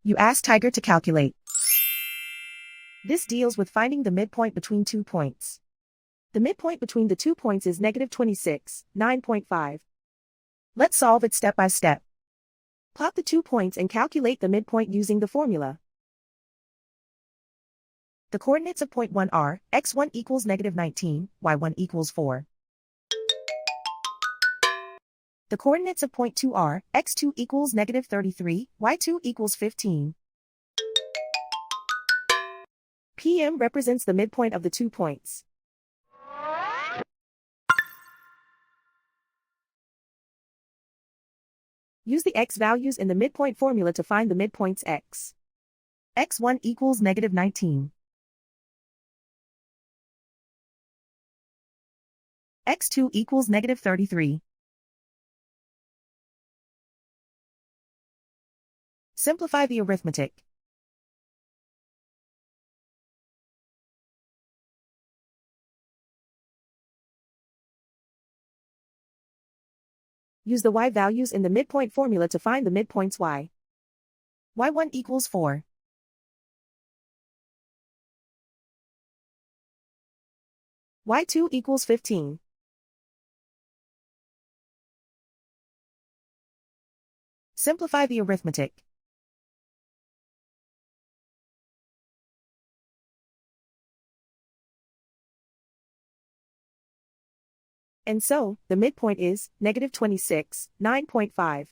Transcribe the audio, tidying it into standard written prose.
You ask Tiger to calculate. This deals with finding the midpoint between 2 points. The midpoint between the 2 points is -26, 9.5. Let's solve it step by step. Plot the 2 points and calculate the midpoint using the formula. The coordinates of point 1 are, x1 equals -19, y1 equals 4. The coordinates of point 2 are, x2 equals -33, y2 equals 15. PM represents the midpoint of the 2 points. Use the x values in the midpoint formula to find the midpoints x. x1 equals -19. x2 equals -33. Simplify the arithmetic. Use the y values in the midpoint formula to find the midpoints y. y1 equals 4. y2 equals 15. Simplify the arithmetic. And so, the midpoint is -26, 9.5.